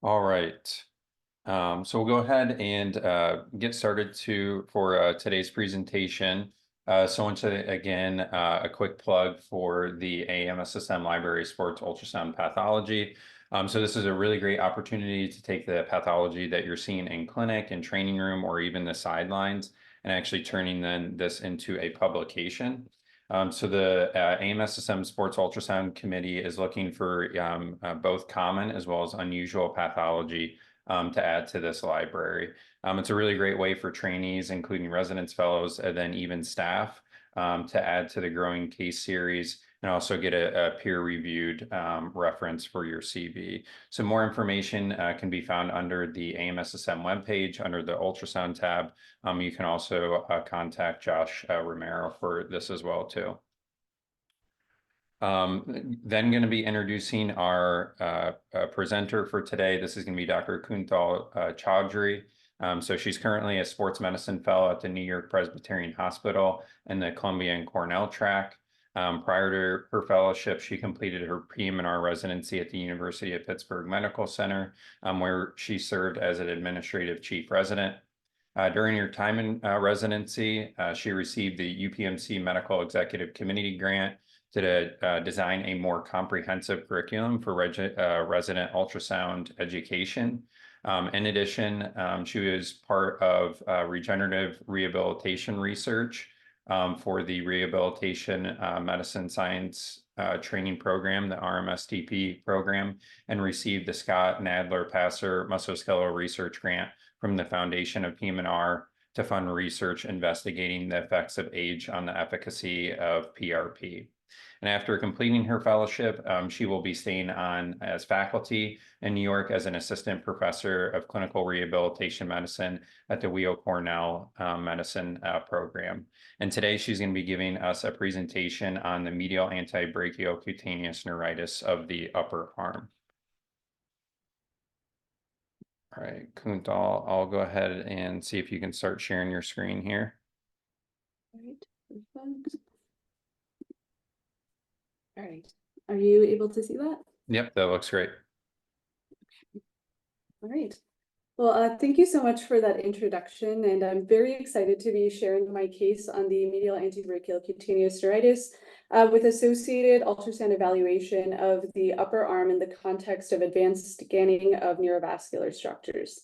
All right. So we'll go ahead and get started for today's presentation. So once again, a quick plug for the AMSSM Library Sports Ultrasound Pathology. So this is a really great opportunity to take the pathology that you're seeing in clinic and training room or even the sidelines and actually turning this into a publication. So the AMSSM Sports Ultrasound Committee is looking for both common as well as unusual pathology to add to this library. It's a really great way for trainees, including residents, fellows, and then even staff to add to the growing case series and also get a peer-reviewed reference for your CV. So more information can be found under the AMSSM webpage under the ultrasound tab. You can also contact Josh Romero for this as well too. Then going to be introducing our presenter for today. This is going to be Dr. Kuntal Chowdhary. So she's currently a sports medicine fellow at the New York Presbyterian Hospital in the Columbia and Cornell track. Prior to her fellowship, she completed her PM&R residency at the University of Pittsburgh Medical Center, where she served as an administrative chief resident. During her time in residency, she received the UPMC Medical Executive Committee grant to design a more comprehensive curriculum for resident ultrasound education. In addition, she was part of regenerative rehabilitation research for the Rehabilitation Medicine Science Training Program, the RMSTP program, and received the Scott Nadler Passer Musculoskeletal Research Grant from the Foundation of PM&R to fund research investigating the effects of age on the efficacy of PRP. And after completing her fellowship, she will be staying on as faculty in New York as an assistant professor of clinical rehabilitation medicine at the Weill Cornell Medicine program. And today she's going to be giving us a presentation on the medial antebrachial cutaneous neuritis of the upper arm. All right, Kuntal, I'll go ahead and see if you can start sharing your screen here. All right, perfect. All right, are you able to see that? Yep, that looks great. All right. Well, thank you so much for that introduction, and I'm very excited to be sharing my case on the medial antebrachial cutaneous neuritis with associated ultrasound evaluation of the upper arm in the context of advanced scanning of neurovascular structures.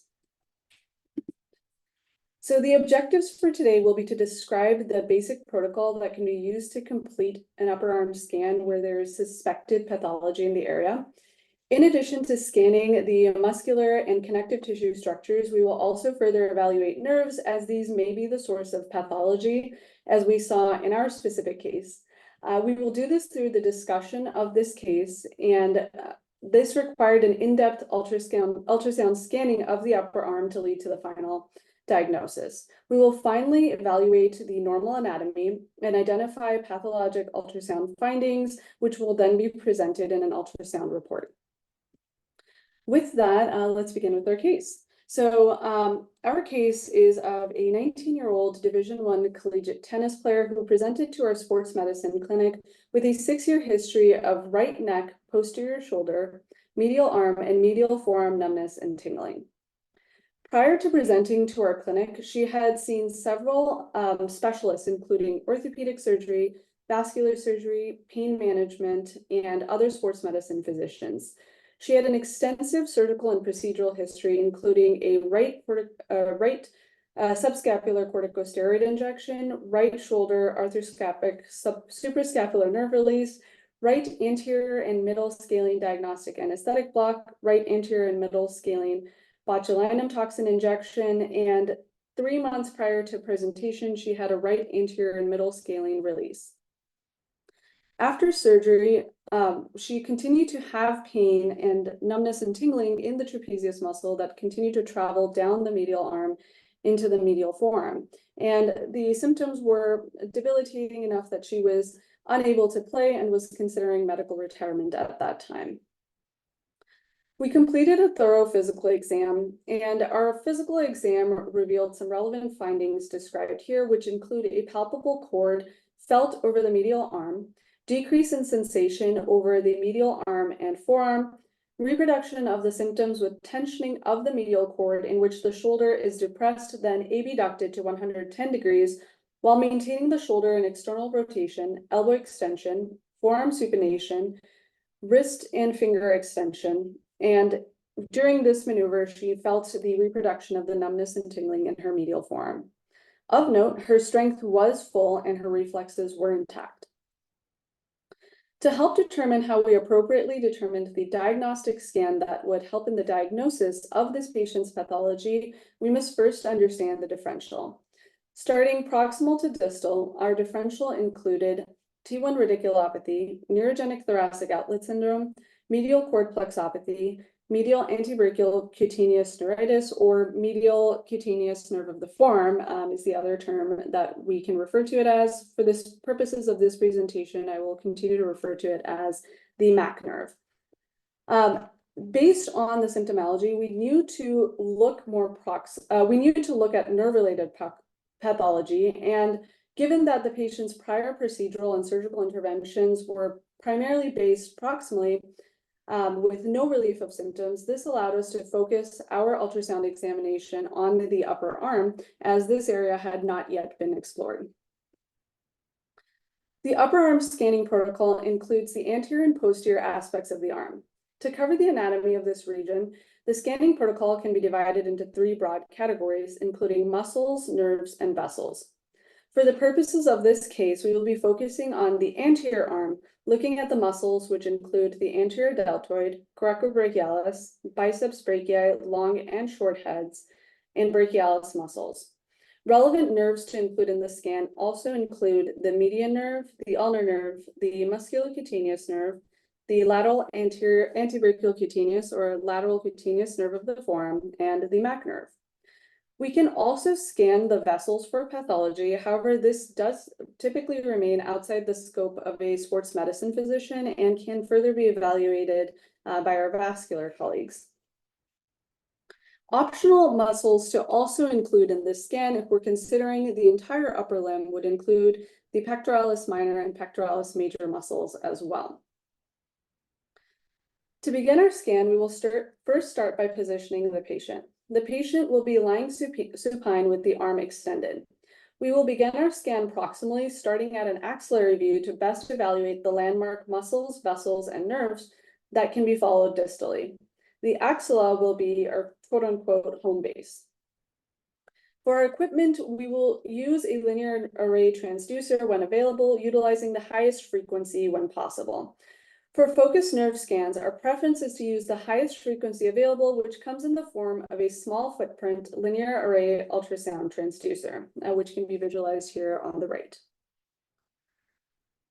So the objectives for today will be to describe the basic protocol that can be used to complete an upper arm scan where there is suspected pathology in the area. In addition to scanning the muscular and connective tissue structures, we will also further evaluate nerves, as these may be the source of pathology, as we saw in our specific case. We will do this through the discussion of this case, and this required an in-depth ultrasound scanning of the upper arm to lead to the final diagnosis. We will finally evaluate the normal anatomy and identify pathologic ultrasound findings, which will then be presented in an ultrasound report. With that, let's begin with our case. So our case is of a 19-year-old Division I collegiate tennis player who presented to our sports medicine clinic with a 6-year history of right neck, posterior shoulder, medial arm, and medial forearm numbness and tingling. Prior to presenting to our clinic, she had seen several specialists, including orthopedic surgery, vascular surgery, pain management, and other sports medicine physicians. She had an extensive surgical and procedural history, including a right subscapular corticosteroid injection, right shoulder arthroscopic suprascapular nerve release, right anterior and middle scaling diagnostic anesthetic block, right anterior and middle scaling botulinum toxin injection, and 3 months prior to presentation, she had a right anterior and middle scaling release. After surgery, she continued to have pain and numbness and tingling in the trapezius muscle that continued to travel down the medial arm into the medial forearm. And the symptoms were debilitating enough that she was unable to play and was considering medical retirement at that time. We completed a thorough physical exam, and our physical exam revealed some relevant findings described here, which include a palpable cord felt over the medial arm, decrease in sensation over the medial arm and forearm, reproduction of the symptoms with tensioning of the medial cord in which the shoulder is depressed, then abducted to 110 degrees, while maintaining the shoulder in external rotation, elbow extension, forearm supination, wrist and finger extension, and during this maneuver, she felt the reproduction of the numbness and tingling in her medial forearm. Of note, her strength was full and her reflexes were intact. To help determine how we appropriately determined the diagnostic scan that would help in the diagnosis of this patient's pathology, we must first understand the differential. Starting proximal to distal, our differential included T1 radiculopathy, neurogenic thoracic outlet syndrome, medial cord plexopathy, medial antebrachial cutaneous neuritis, or medial cutaneous nerve of the forearm is the other term that we can refer to it as. For the purposes of this presentation, I will continue to refer to it as the MAC nerve. Based on the symptomology, we knew to look at nerve-related pathology, and given that the patient's prior procedural and surgical interventions were primarily based proximally with no relief of symptoms, this allowed us to focus our ultrasound examination on the upper arm, as this area had not yet been explored. The upper arm scanning protocol includes the anterior and posterior aspects of the arm. To cover the anatomy of this region, the scanning protocol can be divided into three broad categories, including muscles, nerves, and vessels. For the purposes of this case, we will be focusing on the anterior arm, looking at the muscles, which include the anterior deltoid, coracobrachialis, biceps brachii, long and short heads, and brachialis muscles. Relevant nerves to include in the scan also include the median nerve, the ulnar nerve, the musculocutaneous nerve, the lateral anterior antebrachial cutaneous or lateral cutaneous nerve of the forearm, and the MAC nerve. We can also scan the vessels for pathology. However, this does typically remain outside the scope of a sports medicine physician and can further be evaluated by our vascular colleagues. Optional muscles to also include in this scan, if we're considering the entire upper limb, would include the pectoralis minor and pectoralis major muscles as well. To begin our scan, we will first start by positioning the patient. The patient will be lying supine with the arm extended. We will begin our scan proximally, starting at an axillary view to best evaluate the landmark muscles, vessels, and nerves that can be followed distally. The axilla will be our quote-unquote home base. For our equipment, we will use a linear array transducer when available, utilizing the highest frequency when possible. For focused nerve scans, our preference is to use the highest frequency available, which comes in the form of a small footprint linear array ultrasound transducer, which can be visualized here on the right.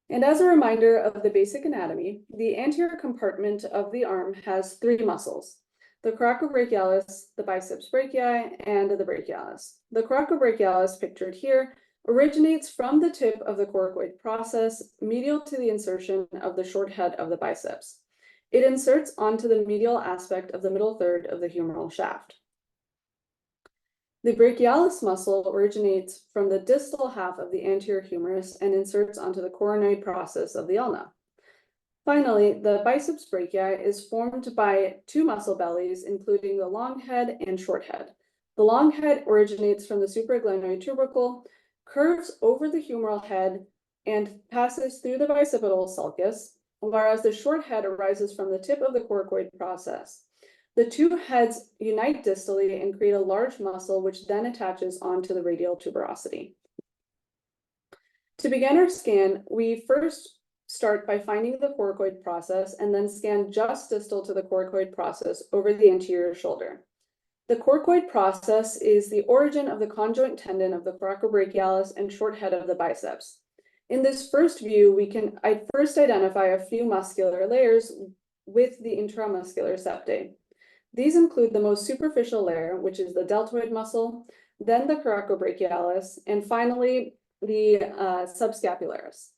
And as a reminder of the basic anatomy, the anterior compartment of the arm has three muscles: the coracobrachialis, the biceps brachii, and the brachialis. The coracobrachialis, pictured here, originates from the tip of the coracoid process, medial to the insertion of the short head of the biceps. It inserts onto the medial aspect of the middle third of the humeral shaft. The brachialis muscle originates from the distal half of the anterior humerus and inserts onto the coronoid process of the ulna. Finally, the biceps brachii is formed by two muscle bellies, including the long head and short head. The long head originates from the supraglenoid tubercle, curves over the humeral head, and passes through the bicipital sulcus, whereas the short head arises from the tip of the coracoid process. The two heads unite distally and create a large muscle, which then attaches onto the radial tuberosity. To begin our scan, we first start by finding the coracoid process and then scan just distal to the coracoid process over the anterior shoulder. The coracoid process is the origin of the conjoint tendon of the coracobrachialis and short head of the biceps. In this first view, I first identify a few muscular layers with the intramuscular septae. These include the most superficial layer, which is the deltoid muscle, then the coracobrachialis, and finally the subscapularis.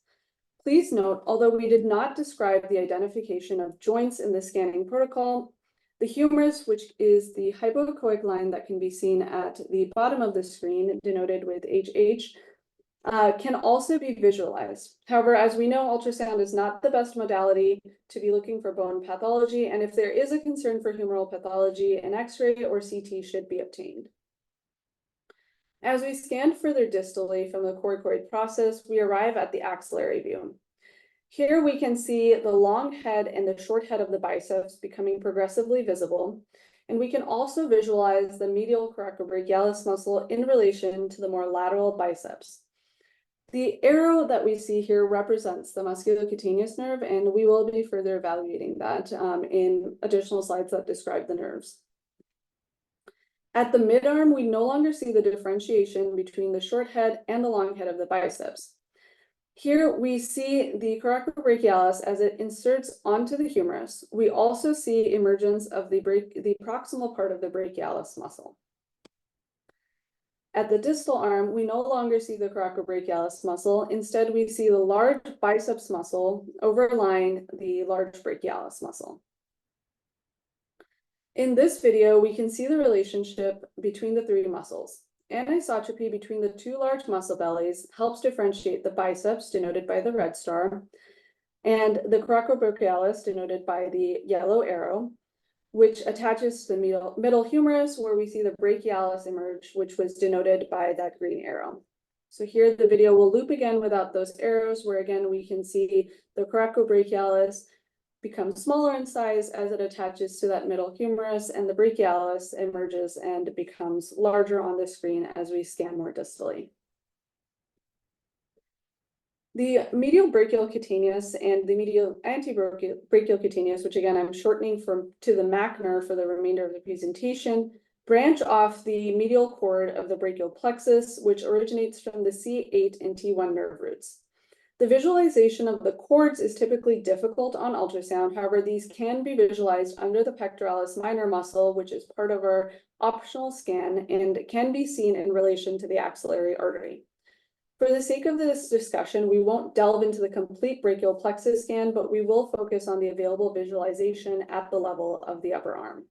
Please note, although we did not describe the identification of joints in the scanning protocol, the humerus, which is the hypoechoic line that can be seen at the bottom of the screen, denoted with HH, can also be visualized. However, as we know, ultrasound is not the best modality to be looking for bone pathology, and if there is a concern for humeral pathology, an X-ray or CT should be obtained. As we scan further distally from the coracoid process, we arrive at the axillary view. Here we can see the long head and the short head of the biceps becoming progressively visible, and we can also visualize the medial coracobrachialis muscle in relation to the more lateral biceps. The arrow that we see here represents the musculocutaneous nerve, and we will be further evaluating that in additional slides that describe the nerves. At the midarm, we no longer see the differentiation between the short head and the long head of the biceps. Here we see the coracobrachialis as it inserts onto the humerus. We also see emergence of the proximal part of the brachialis muscle. At the distal arm, we no longer see the coracobrachialis muscle. Instead, we see the large biceps muscle overlying the large brachialis muscle. In this video, we can see the relationship between the three muscles. Anisotropy between the two large muscle bellies helps differentiate the biceps, denoted by the red star, and the coracobrachialis, denoted by the yellow arrow, which attaches to the middle humerus, where we see the brachialis emerge, which was denoted by that green arrow. So here the video will loop again without those arrows, where again we can see the coracobrachialis become smaller in size as it attaches to that middle humerus, and the brachialis emerges and becomes larger on the screen as we scan more distally. The medial brachial cutaneous and the medial antebrachial cutaneous, which again I'm shortening to the MAC nerve for the remainder of the presentation, branch off the medial cord of the brachial plexus, which originates from the C8 and T1 nerve roots. The visualization of the cords is typically difficult on ultrasound. However, these can be visualized under the pectoralis minor muscle, which is part of our optional scan and can be seen in relation to the axillary artery. For the sake of this discussion, we won't delve into the complete brachial plexus scan, but we will focus on the available visualization at the level of the upper arm.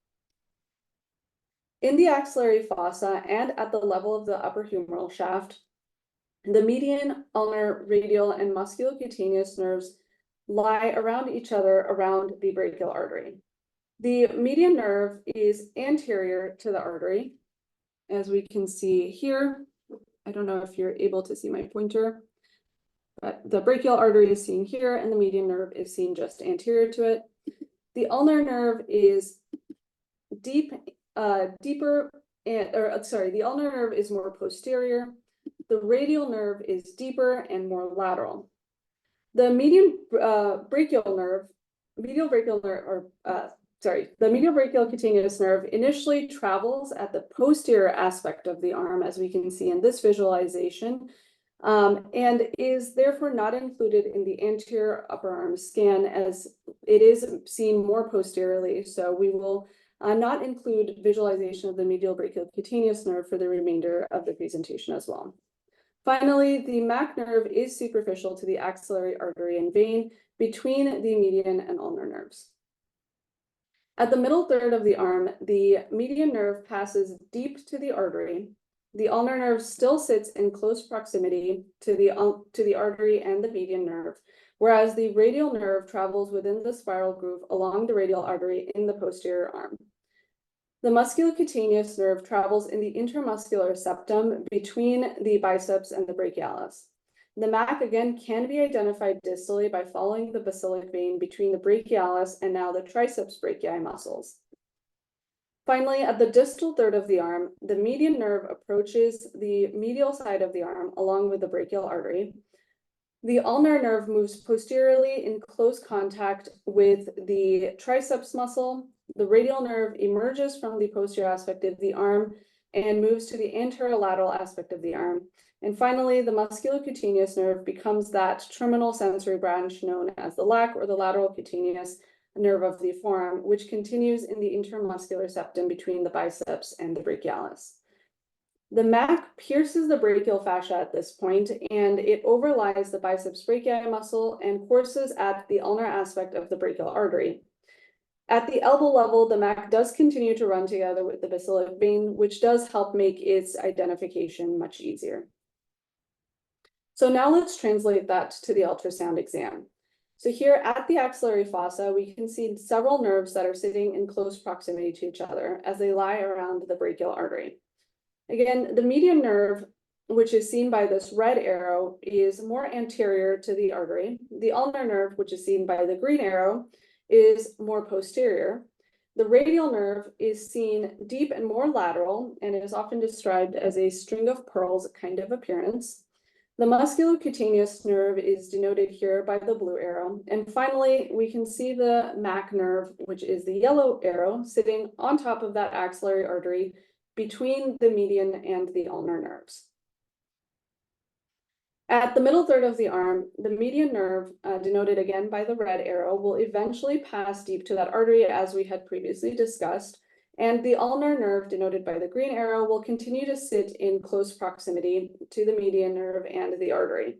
In the axillary fossa and at the level of the upper humeral shaft, the median, ulnar, radial, and musculocutaneous nerves lie around each other around the brachial artery. The median nerve is anterior to the artery, as we can see here. I don't know if you're able to see my pointer, but the brachial artery is seen here, and the median nerve is seen just anterior to it. The ulnar nerve is the ulnar nerve is more posterior. The radial nerve is deeper and more lateral. The medial brachial cutaneous nerve initially travels at the posterior aspect of the arm, as we can see in this visualization, and is therefore not included in the anterior upper arm scan, as it is seen more posteriorly. So we will not include visualization of the medial brachial cutaneous nerve for the remainder of the presentation as well. Finally, the MAC nerve is superficial to the axillary artery and vein between the median and ulnar nerves. At the middle third of the arm, the median nerve passes deep to the artery. The ulnar nerve still sits in close proximity to the artery and the median nerve, whereas the radial nerve travels within the spiral groove along the radial artery in the posterior arm. The musculocutaneous nerve travels in the intermuscular septum between the biceps and the brachialis. The MAC again can be identified distally by following the basilic vein between the brachialis and now the triceps brachii muscles. Finally, at the distal third of the arm, the median nerve approaches the medial side of the arm along with the brachial artery. The ulnar nerve moves posteriorly in close contact with the triceps muscle. The radial nerve emerges from the posterior aspect of the arm and moves to the anterolateral aspect of the arm. And finally, the musculocutaneous nerve becomes that terminal sensory branch known as the LAC, or the lateral cutaneous nerve of the forearm, which continues in the intermuscular septum between the biceps and the brachialis. The MAC pierces the brachial fascia at this point, and it overlies the biceps brachii muscle and courses at the ulnar aspect of the brachial artery. At the elbow level, the MAC does continue to run together with the basilic vein, which does help make its identification much easier. So now let's translate that to the ultrasound exam. So here at the axillary fossa, we can see several nerves that are sitting in close proximity to each other as they lie around the brachial artery. Again, the median nerve, which is seen by this red arrow, is more anterior to the artery. The ulnar nerve, which is seen by the green arrow, is more posterior. The radial nerve is seen deep and more lateral, and it is often described as a string of pearls kind of appearance. The musculocutaneous nerve is denoted here by the blue arrow. And finally, we can see the MAC nerve, which is the yellow arrow, sitting on top of that axillary artery between the median and the ulnar nerves. At the middle third of the arm, the median nerve, denoted again by the red arrow, will eventually pass deep to that artery as we had previously discussed, and the ulnar nerve, denoted by the green arrow, will continue to sit in close proximity to the median nerve and the artery.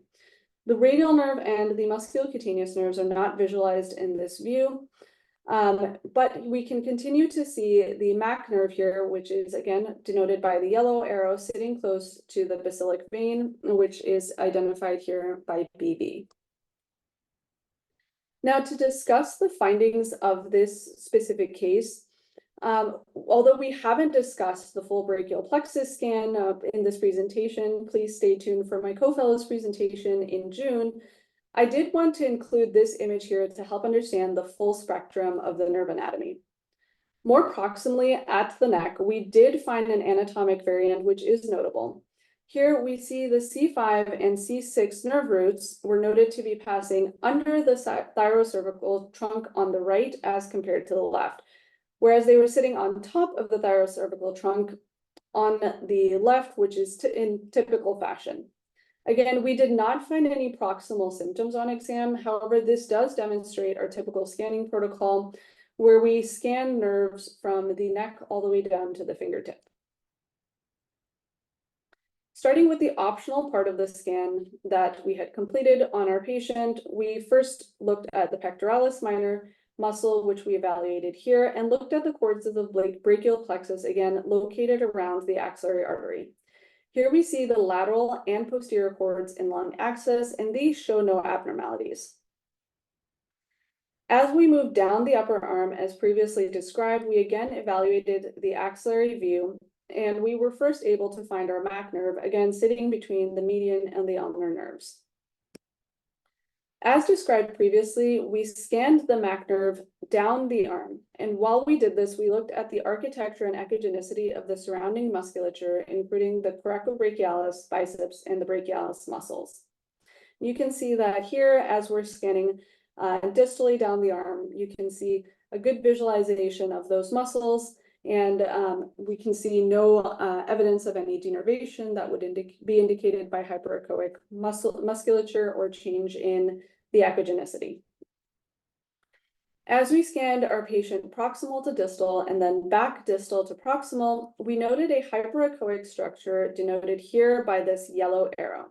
The radial nerve and the musculocutaneous nerves are not visualized in this view, but we can continue to see the MAC nerve here, which is again denoted by the yellow arrow sitting close to the basilic vein, which is identified here by BB. Now, to discuss the findings of this specific case, although we haven't discussed the full brachial plexus scan in this presentation, please stay tuned for my co-fellows presentation in June. I did want to include this image here to help understand the full spectrum of the nerve anatomy. More proximally at the neck, we did find an anatomic variant, which is notable. Here we see the C5 and C6 nerve roots were noted to be passing under the thyrocervical trunk on the right as compared to the left, whereas they were sitting on top of the thyrocervical trunk on the left, which is in typical fashion. Again, we did not find any proximal symptoms on exam. However, this does demonstrate our typical scanning protocol where we scan nerves from the neck all the way down to the fingertip. Starting with the optional part of the scan that we had completed on our patient, we first looked at the pectoralis minor muscle, which we evaluated here, and looked at the cords of the brachial plexus, again, located around the axillary artery. Here we see the lateral and posterior cords in long axis, and these show no abnormalities. As we move down the upper arm, as previously described, we again evaluated the axillary view, and we were first able to find our MAC nerve, again sitting between the median and the ulnar nerves. As described previously, we scanned the MAC nerve down the arm, and while we did this, we looked at the architecture and echogenicity of the surrounding musculature, including the coracobrachialis, biceps, and the brachialis muscles. You can see that here, as we're scanning distally down the arm, you can see a good visualization of those muscles, and we can see no evidence of any denervation that would be indicated by hyperechoic musculature or change in the echogenicity. As we scanned our patient proximal to distal and then back distal to proximal, we noted a hyperechoic structure denoted here by this yellow arrow.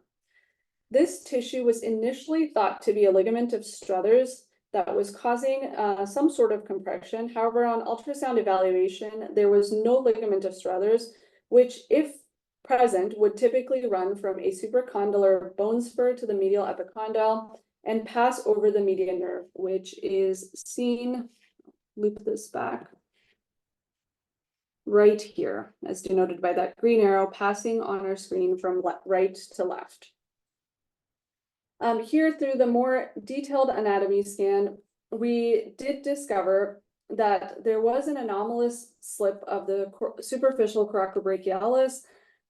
This tissue was initially thought to be a ligament of Struthers that was causing some sort of compression. However, on ultrasound evaluation, there was no ligament of Struthers, which, if present, would typically run from a supracondylar bone spur to the medial epicondyle and pass over the median nerve, which is seen, loop this back, right here, as denoted by that green arrow passing on our screen from right to left. Here, through the more detailed anatomy scan, we did discover that there was an anomalous slip of the superficial coracobrachialis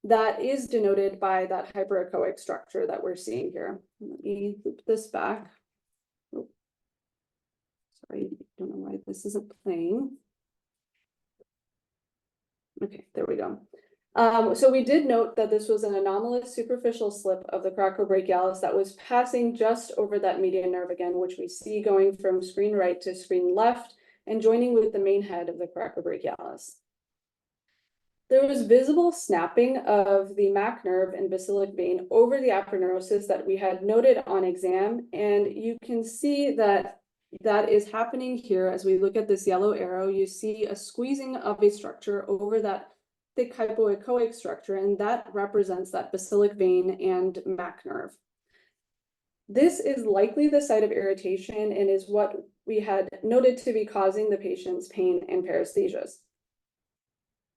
that is denoted by that hyperechoic structure that we're seeing here. Let me loop this back. Oh, sorry, I don't know why this isn't playing. Okay, there we go. So we did note that this was an anomalous superficial slip of the coracobrachialis that was passing just over that median nerve again, which we see going from screen right to screen left and joining with the main head of the coracobrachialis. There was visible snapping of the MAC nerve and basilic vein over the aponeurosis that we had noted on exam, and you can see that that is happening here. As we look at this yellow arrow, you see a squeezing of a structure over that thick hypoechoic structure, and that represents that basilic vein and MAC nerve. This is likely the site of irritation and is what we had noted to be causing the patient's pain and paresthesias.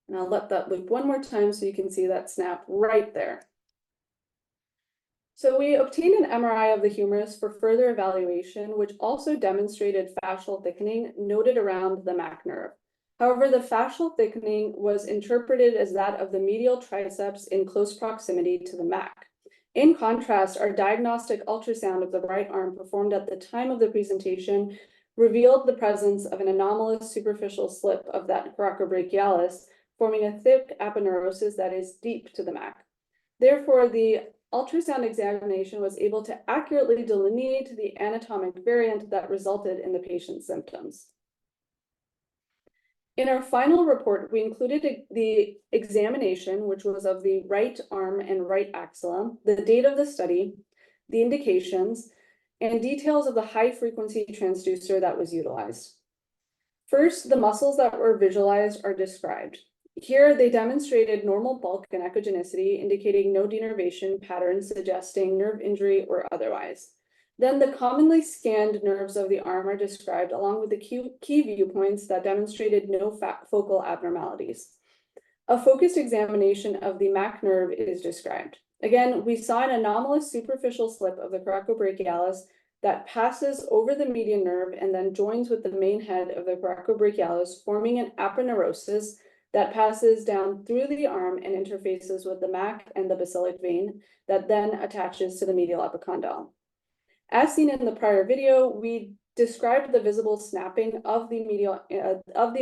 And I'll let that loop one more time so you can see that snap right there. So we obtained an MRI of the humerus for further evaluation, which also demonstrated fascial thickening noted around the MAC nerve. However, the fascial thickening was interpreted as that of the medial triceps in close proximity to the MAC. In contrast, our diagnostic ultrasound of the right arm performed at the time of the presentation revealed the presence of an anomalous superficial slip of that coracobrachialis, forming a thick aponeurosis that is deep to the MAC. Therefore, the ultrasound examination was able to accurately delineate the anatomic variant that resulted in the patient's symptoms. In our final report, we included the examination, which was of the right arm and right axilla, the date of the study, the indications, and details of the high-frequency transducer that was utilized. First, the muscles that were visualized are described. Here, they demonstrated normal bulk and echogenicity, indicating no denervation patterns suggesting nerve injury or otherwise. Then the commonly scanned nerves of the arm are described along with the key viewpoints that demonstrated no focal abnormalities. A focused examination of the MAC nerve is described. Again, we saw an anomalous superficial slip of the coracobrachialis that passes over the median nerve and then joins with the main head of the coracobrachialis, forming an aponeurosis that passes down through the arm and interfaces with the MAC and the basilic vein that then attaches to the medial epicondyle. As seen in the prior video, we described the visible snapping of the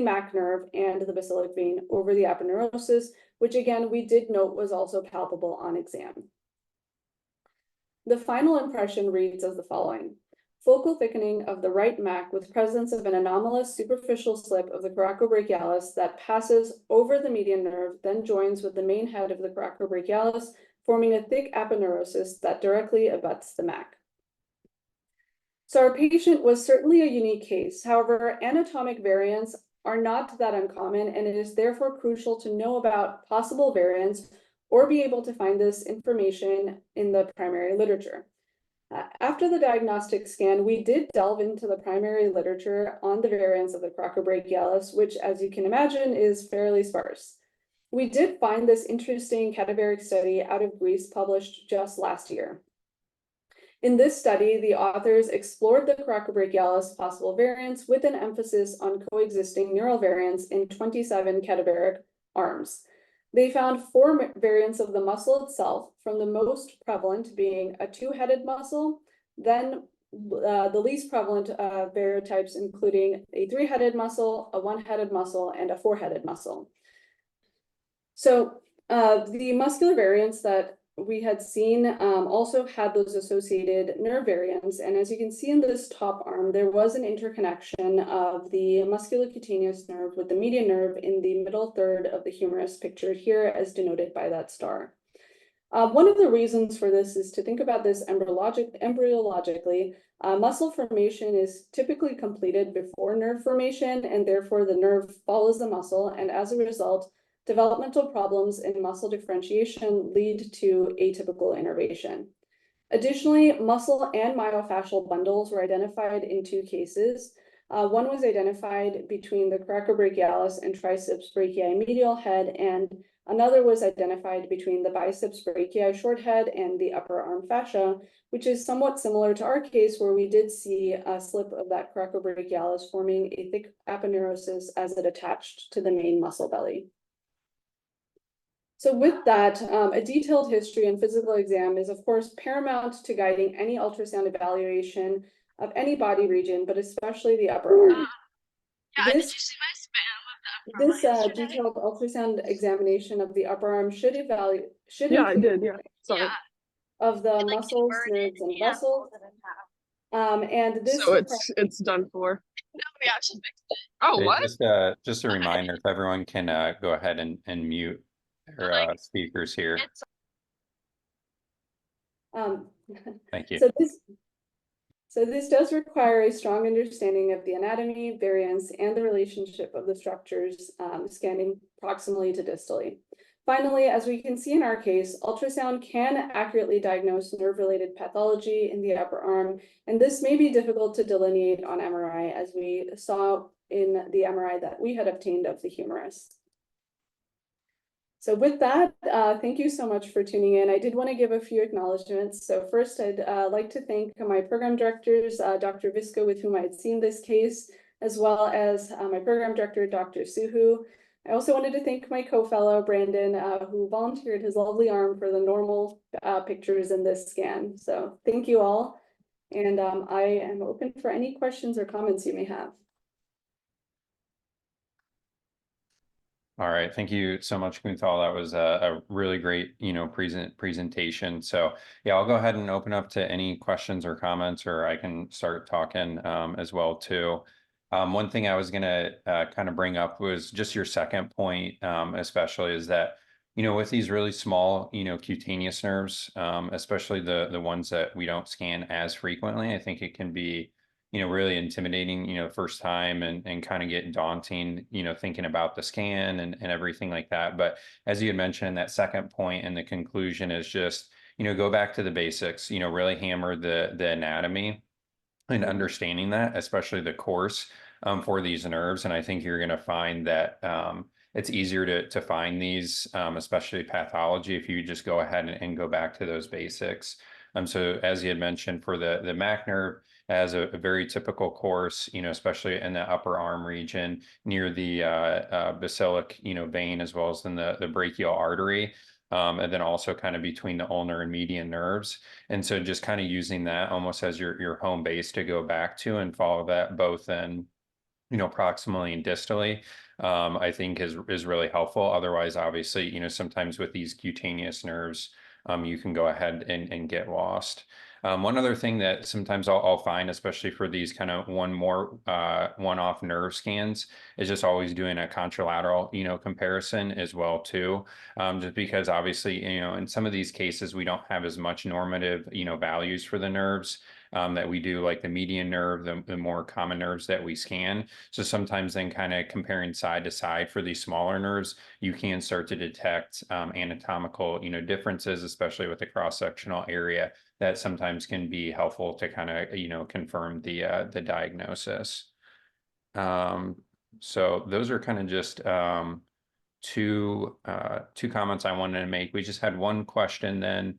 MAC nerve and the basilic vein over the aponeurosis, which again, we did note was also palpable on exam. The final impression reads as the following. Focal thickening of the right MAC with presence of an anomalous superficial slip of the coracobrachialis that passes over the median nerve, then joins with the main head of the coracobrachialis, forming a thick aponeurosis that directly abuts the MAC. So our patient was certainly a unique case. However, anatomic variants are not that uncommon, and it is therefore crucial to know about possible variants or be able to find this information in the primary literature. After the diagnostic scan, we did delve into the primary literature on the variants of the coracobrachialis, which, as you can imagine, is fairly sparse. We did find this interesting cadaveric study out of Greece published just last year. In this study, the authors explored the coracobrachialis possible variants with an emphasis on coexisting neural variants in 27 cadaveric arms. They found 4 variants of the muscle itself, from the most prevalent being a 2-headed muscle, then the least prevalent variotypes including a 3-headed muscle, a 1-headed muscle, and a 4-headed muscle. So the muscular variants that we had seen also had those associated nerve variants. And as you can see in this top arm, there was an interconnection of the musculocutaneous nerve with the median nerve in the middle third of the humerus, pictured here as denoted by that star. One of the reasons for this is to think about this embryologically. Muscle formation is typically completed before nerve formation, and therefore the nerve follows the muscle, and as a result, developmental problems in muscle differentiation lead to atypical innervation. Additionally, muscle and myofascial bundles were identified in 2 cases. One was identified between the coracobrachialis and triceps brachii medial head, and another was identified between the biceps brachii short head and the upper arm fascia, which is somewhat similar to our case where we did see a slip of that coracobrachialis forming a thick aponeurosis as it attached to the main muscle belly. So with that, a detailed history and physical exam is of course paramount to guiding any ultrasound evaluation of any body region, but especially the upper arm. Yeah, did you see my spam of the upper arm? Detailed ultrasound examination of the upper arm should Yeah, I did. Yeah, sorry. Yeah. Of the Like, muscles, nerves, and vessels. And this. So it's done for. No, we actually fixed it. Oh, Hey, what? just a reminder, if everyone can go ahead and mute their speakers here. Thank you. So this does require a strong understanding of the anatomy, variance, and the relationship of the structures scanning proximally to distally. Finally, as we can see in our case, ultrasound can accurately diagnose nerve-related pathology in the upper arm, and this may be difficult to delineate on MRI, as we saw in the MRI that we had obtained of the humerus. So with that, thank you so much for tuning in. I did want to give a few acknowledgements. So first, I'd like to thank my program directors, Dr. Visco, with whom I had seen this case, as well as my program director, Dr. Suhu. I also wanted to thank my co-fellow, Brandon, who volunteered his lovely arm for the normal pictures in this scan. So thank you all. And I am open for any questions or comments you may have. All right, thank you so much, Kuntal. That was a really great, presentation. So yeah, I'll go ahead and open up to any questions or comments, or I can start talking as well too. One thing I was gonna kind of bring up was just your second point, especially is that, with these really small, cutaneous nerves, especially the ones that we don't scan as frequently, I think it can be really intimidating, first time and kind of get daunting, thinking about the scan and everything like that. But as you had mentioned, that second point and the conclusion is just, go back to the basics, really hammer the anatomy and understanding that, especially the course for these nerves. And I think you're going to find that it's easier to find these, especially pathology, if you just go ahead and go back to those basics. So as you had mentioned, for the MAC nerve, has a very typical course, especially in the upper arm region near the basilic, vein, as well as in the brachial artery. And then also kind of between the ulnar and median nerves. And so just kind of using that almost as your home base to go back to and follow that both in, proximally and distally, I think is really helpful. Otherwise, obviously, sometimes with these cutaneous nerves, you can go ahead and get lost. One other thing that sometimes I'll find, especially for these kind of one-off nerve scans, is just always doing a contralateral, comparison as well too. Just because obviously, in some of these cases, we don't have as much normative, values for the nerves that we do, like the median nerve, the more common nerves that we scan. So sometimes then kind of comparing side to side for these smaller nerves, you can start to detect anatomical, differences, especially with the cross-sectional area, that sometimes can be helpful to kind of, confirm the diagnosis. So those are kind of just two comments I wanted to make. We just had one question then.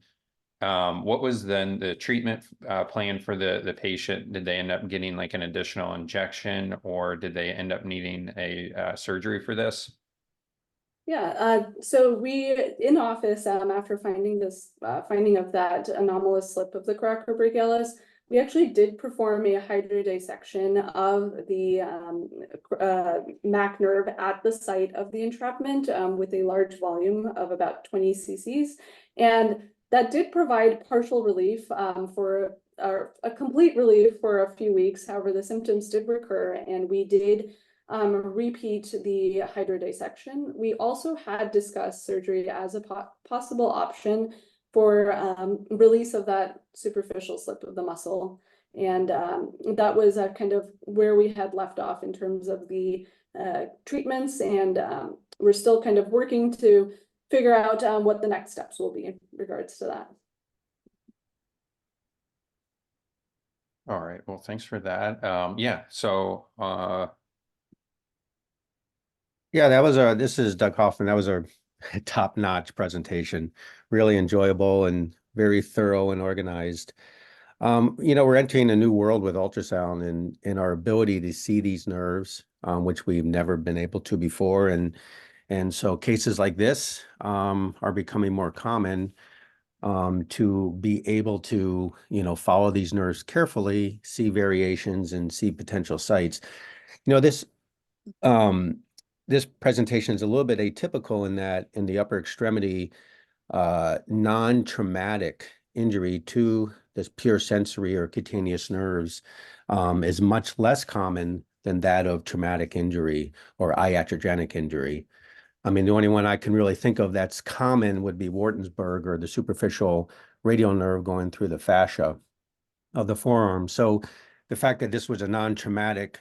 What was then the treatment plan for the patient? Did they end up getting like an additional injection, or did they end up needing a surgery for this? Yeah, so we in office, after finding this finding of that anomalous slip of the coracobrachialis, we actually did perform a hydrodissection of the MAC nerve at the site of the entrapment with a large volume of about 20 cc's. And that did provide partial relief for a complete relief for a few weeks. However, the symptoms did recur, and we did repeat the hydrodissection. We also had discussed surgery as a possible option for release of that superficial slip of the muscle. And that was kind of where we had left off in terms of the treatments. And we're still kind of working to figure out what the next steps will be in regards to that. All right, well, thanks for that. Yeah, so yeah, this is Doug Hoffman. That was a top-notch presentation, really enjoyable and very thorough and organized. We're entering a new world with ultrasound and our ability to see these nerves, which we've never been able to before. And so cases like this are becoming more common, to be able to, follow these nerves carefully, see variations and see potential sites. This presentation is a little bit atypical in that in the upper extremity, non-traumatic injury to this pure sensory or cutaneous nerves is much less common than that of traumatic injury or iatrogenic injury. I mean, the only one I can really think of that's common would be Wartensburg, or the superficial radial nerve going through the fascia of the forearm. So the fact that this was a non-traumatic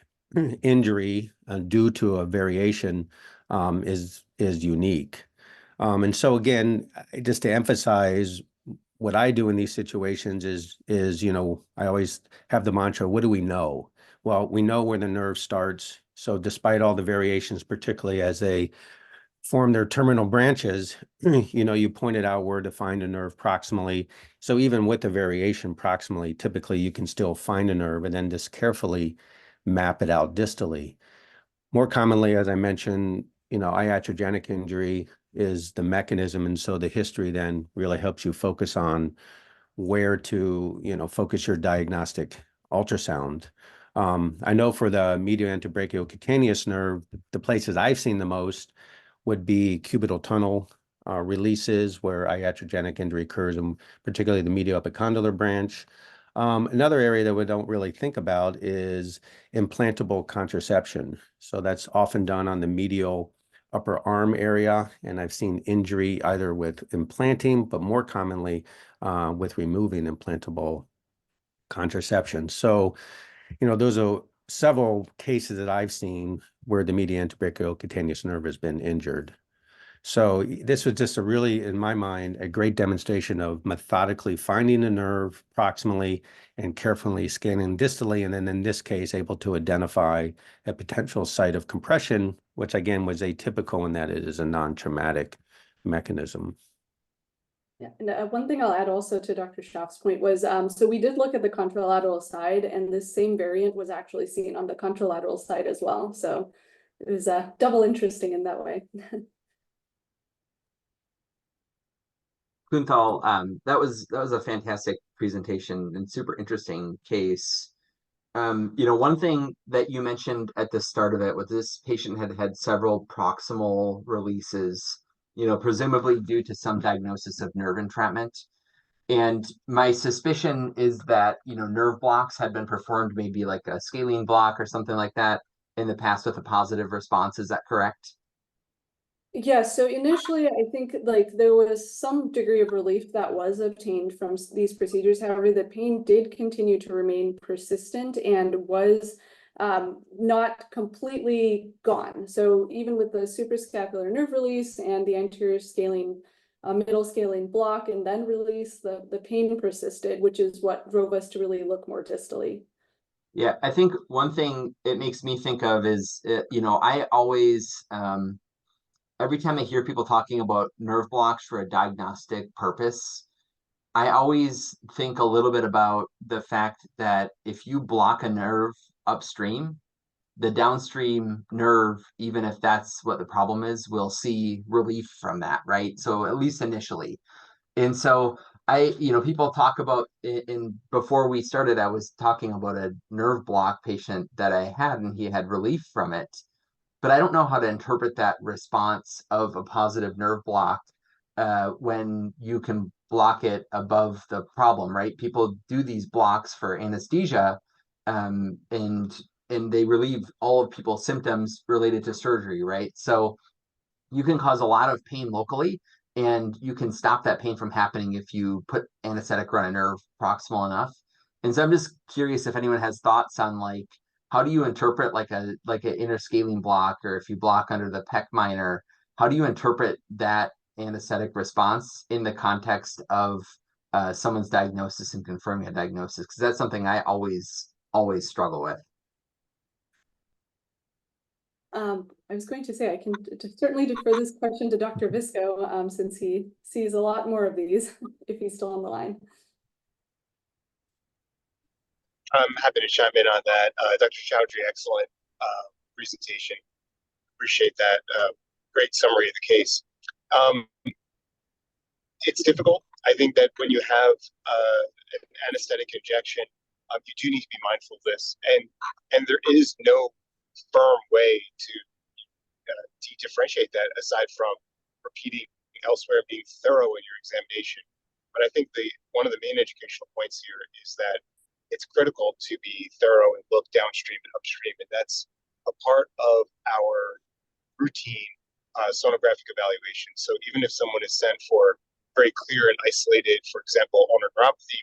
injury due to a variation is unique. And so again, just to emphasize, what I do in these situations is, I always have the mantra, what do we know? Well, we know where the nerve starts. So despite all the variations, particularly as they form their terminal branches, you pointed out where to find a nerve proximally. So even with the variation proximally, typically you can still find a nerve and then just carefully map it out distally. More commonly, as I mentioned, iatrogenic injury is the mechanism. And so the history then really helps you focus on where to, focus your diagnostic ultrasound. I know for the medial antebrachial cutaneous nerve, the places I've seen the most would be cubital tunnel releases where iatrogenic injury occurs, and particularly the medial epicondylar branch. Another area that we don't really think about is implantable contraception. So that's often done on the medial upper arm area, and I've seen injury either with implanting, but more commonly with removing implantable contraception. So, those are several cases that I've seen where the medial antebrachial cutaneous nerve has been injured. So this was just in my mind, a great demonstration of methodically finding a nerve proximally and carefully scanning distally, and then in this case, able to identify a potential site of compression, which again was atypical in that it is a non-traumatic mechanism. Yeah, and one thing I'll add also to Dr. Schaaf's point was, so we did look at the contralateral side, and this same variant was actually seen on the contralateral side as well. So it was double interesting in that way. Kuntal, that was a fantastic presentation and super interesting case. One thing that you mentioned at the start of it was this patient had had several proximal releases, presumably due to some diagnosis of nerve entrapment. And my suspicion is that, nerve blocks had been performed, maybe like a scalene block or something like that in the past with a positive response. Is that correct? Yeah, so initially I think there was some degree of relief that was obtained from these procedures. However, the pain did continue to remain persistent and was not completely gone. So even with the suprascapular nerve release and the anterior scaling, middle scaling block and then release, the pain persisted, which is what drove us to really look more distally. Yeah, I think one thing it makes me think of is, I always, every time I hear people talking about nerve blocks for a diagnostic purpose, I always think a little bit about the fact that if you block a nerve upstream, the downstream nerve, even if that's what the problem is, will see relief from that, right? So at least initially. And so people talk about before we started, I was talking about a nerve block patient that I had, and he had relief from it. But I don't know how to interpret that response of a positive nerve block when you can block it above the problem, right? People do these blocks for anesthesia, and they relieve all of people's symptoms related to surgery, right? So you can cause a lot of pain locally, and you can stop that pain from happening if you put anesthetic around a nerve proximal enough. And so I'm just curious if anyone has thoughts on how do you interpret like an interscaling block, or if you block under the pec minor, how do you interpret that anesthetic response in the context of someone's diagnosis and confirming a diagnosis? Because that's something I always struggle with. I was going to say I can certainly defer this question to Dr. Visco, since he sees a lot more of these, if he's still on the line. I'm happy to chime in on that. Dr. Chowdhary, excellent presentation. Appreciate that. Great summary of the case. It's difficult. I think that when you have an anesthetic injection, you do need to be mindful of this. And there is no firm way to differentiate that aside from repeating elsewhere, being thorough in your examination. But I think one of the main educational points here is that it's critical to be thorough and look downstream and upstream, and that's a part of our routine sonographic evaluation. So even if someone is sent for very clear and isolated, for example, ulnar neuropathy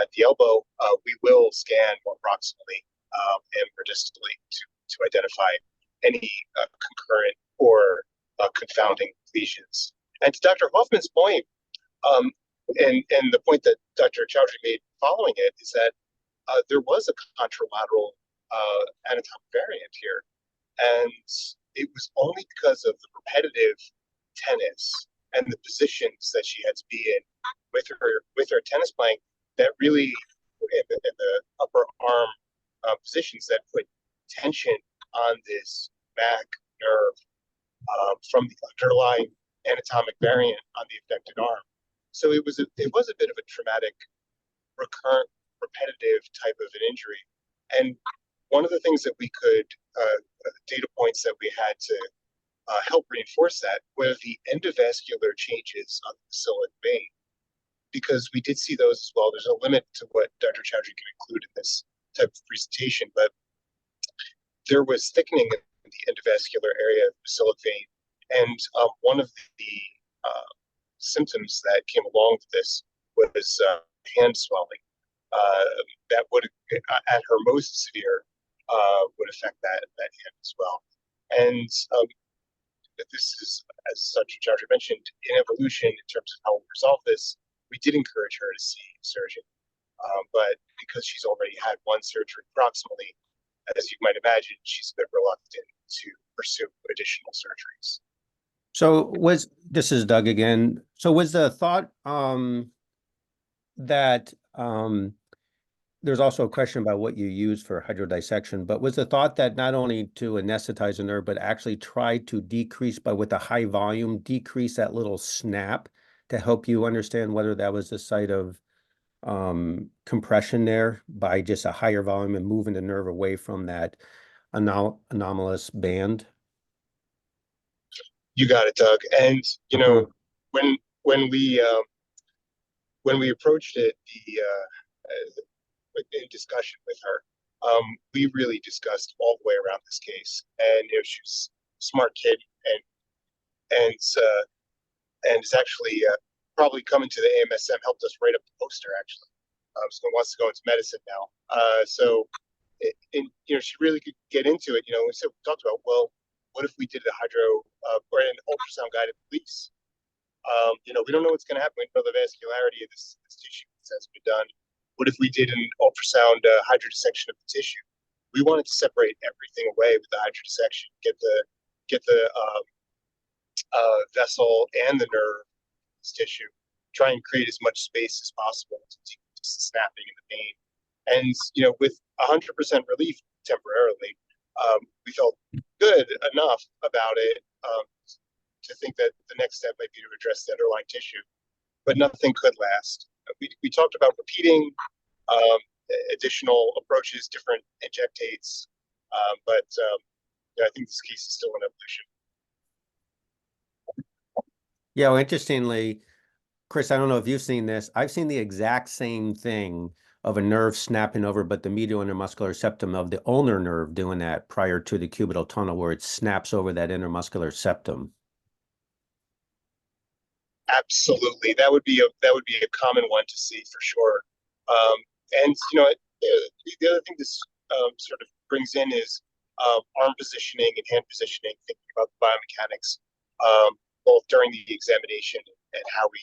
at the elbow, we will scan more proximally and more distally to identify any concurrent or confounding lesions. And to Dr. Hoffman's point, and the point that Dr. Chowdhary made following it is that there was a contralateral anatomic variant here, and it was only because of the repetitive tennis and the positions that she had to be in with her tennis playing that really in the upper arm positions that put tension on this back nerve from the underlying anatomic variant on the affected arm. So it was a bit of a traumatic, recurrent, repetitive type of an injury. And one of the things that we could, data points that we had to help reinforce that were the endovascular changes on the basilar vein, because we did see those as well. There's a limit to what Dr. Chowdhary can include in this type of presentation, but there was thickening in the endovascular area of the basilar vein. And one of the symptoms that came along with this was hand swelling. That would, at her most severe, would affect that hand as well. And this is, as Dr. Chowdhary mentioned, in evolution in terms of how we resolve this. We did encourage her to see a surgeon, but because she's already had one surgery proximally, as you might imagine, she's a bit reluctant to pursue additional surgeries. So this is Doug again. So was the thought that there's also a question about what you use for hydrodissection, but was the thought that not only to anesthetize a nerve, but actually try to decrease with a high volume, decrease that little snap to help you understand whether that was the site of compression there by just a higher volume and moving the nerve away from that anomalous band? You got it, Doug. And you know, when we approached it, in discussion with her, we really discussed all the way around this case. And you know, she's a smart kid, and is actually probably coming to the AMSSM, helped us write up the poster actually. So wants to go into medicine now. You know, she really could get into it. You know, we talked about, well, what if we did a hydro or an ultrasound guided release? You know, we don't know what's going to happen. We don't know the vascularity of this tissue that's been done. What if we did an ultrasound hydrodissection of the tissue? We wanted to separate everything away with the hydrodissection, get the vessel and the nerve, this tissue, try and create as much space as possible to decrease the snapping in the vein. And you know, with 100% relief temporarily, we felt good enough about it to think that the next step might be to address the underlying tissue, but nothing could last. We talked about repeating additional approaches, different injectates, but yeah, I think this case is still in evolution. Yeah, well, interestingly, Chris, I don't know if you've seen this. I've seen the exact same thing of a nerve snapping over, but the medial intermuscular septum of the ulnar nerve doing that prior to the cubital tunnel where it snaps over that intermuscular septum. Absolutely, that would be a common one to see for sure. And you know, the other thing this sort of brings in is arm positioning and hand positioning, thinking about the biomechanics, both during the examination and how we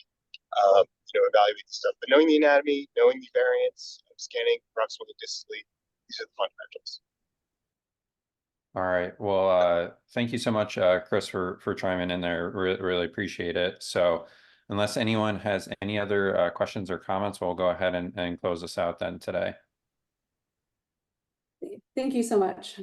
you know, evaluate the stuff. But knowing the anatomy, knowing the variants, scanning proximally, distally, these are the fundamentals. All right. Well, thank you so much, Chris, for chiming in there. Really appreciate it. So unless anyone has any other questions or comments, we'll go ahead and close this out then today. Thank you so much.